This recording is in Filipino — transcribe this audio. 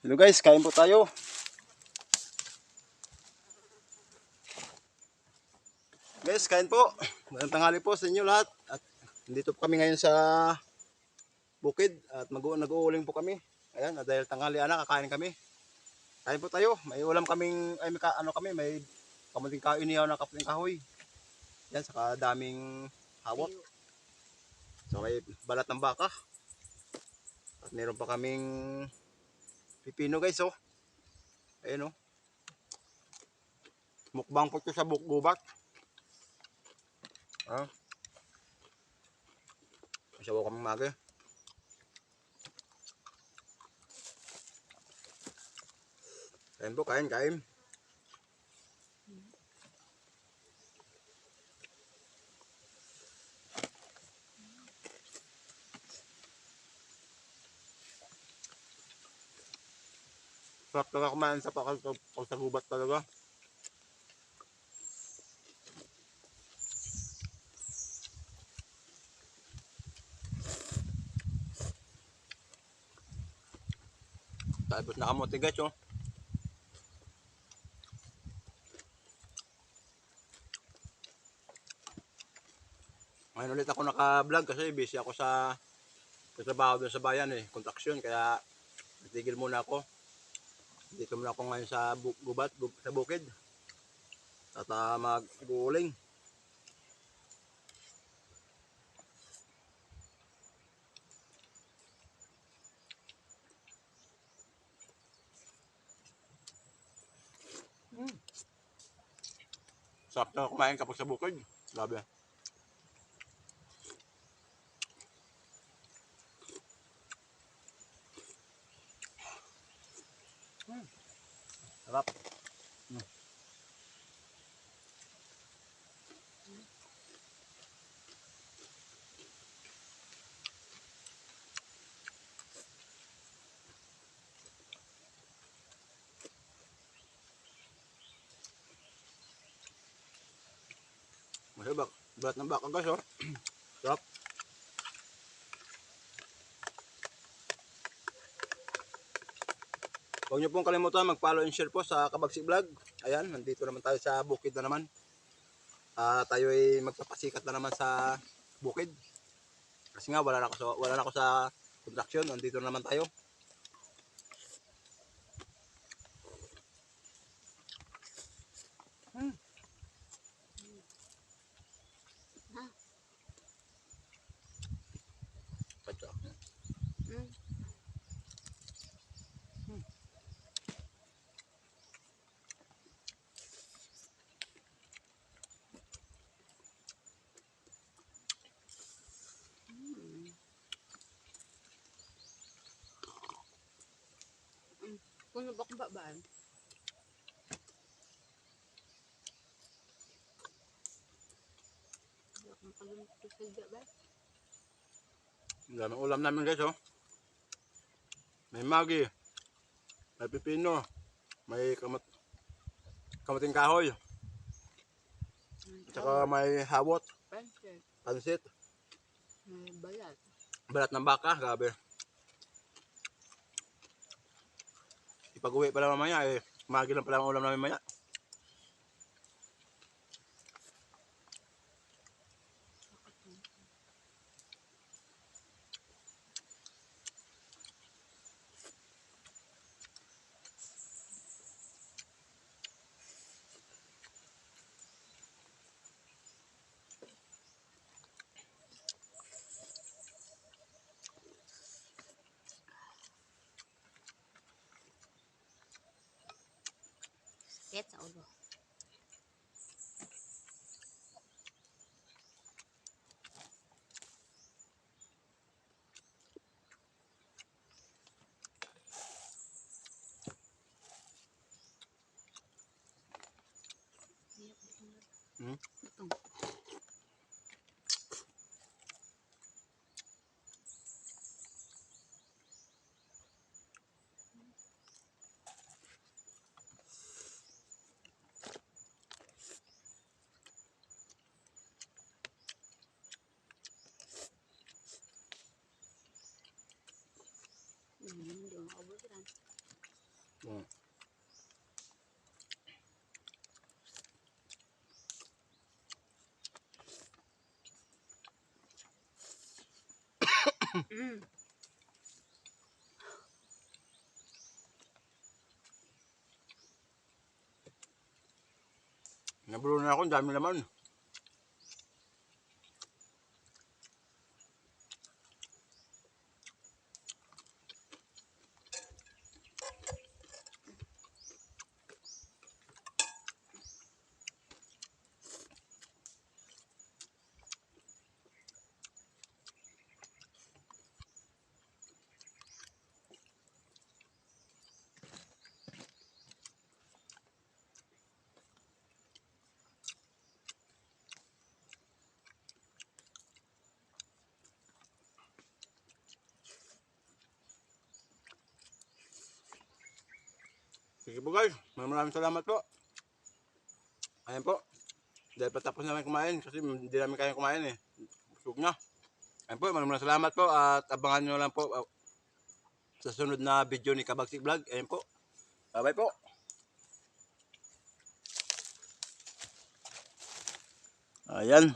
Hello guys, kain po tayo. Guys, kain po. Magandang tanghali po sa inyo lahat. At nandito po kami ngayon sa bukid at nag-uuling po kami. Ayan, dahil tanghali ana, kakain kami. Kain po tayo. May ulam kaming may kamuting inihaw na kamuting kahoy. Yan, saka daming hawot. So may balat ng baka. At meron pa kaming pipino guys, oh. Ayun oh. Mukbang po ito sa gubat. Ah, masawa kaming magi. Kain po, kain. Sarap talaga kumain sa pagsagubat talaga. Tapos nakamote guys, oh. Ngayon ulit ako naka-vlog kasi busy ako sa trabaho doon sa bayan eh, kontraksyon. Kaya natigil muna ako. Dito muna ako ngayon sa sa bukid. At mag-uuling. Sarap na kumain kapag sa bukid. Grabe. Sarap. Masarap. Balat ng baka guys, oh. Sarap. Huwag niyo pong kalimutan mag-follow and share po sa Kabagsik Vlog. Ayan, nandito naman tayo sa bukid na naman. Tayo ay magpapasikat na naman sa bukid. Kasi nga wala na ako sa kontraksyon. Nandito na naman tayo. Pacok. Kuno ba kung babaan? Ang daming ulam namin guys, oh. May magi, may pipino, may kamating kahoy, tsaka may hawot, Pansit. pansit, May balat. balat ng baka, grabe. Ipag-uwi pala mamaya eh, magi lang pala ang ulam namin mamaya. Ket sa ulo. Hmm? Ito. Naburo na ako, ang dami naman. Sige po guys, maraming salamat po. Ayan po. Dahil patapos namin kumain kasi hindi namin kaya kumain eh. Busog na. Ayan po, maraming salamat po at abangan nyo lang po sa sunod na video ni Kabagsik Vlog. Ayan po. Bye bye po. Ayan.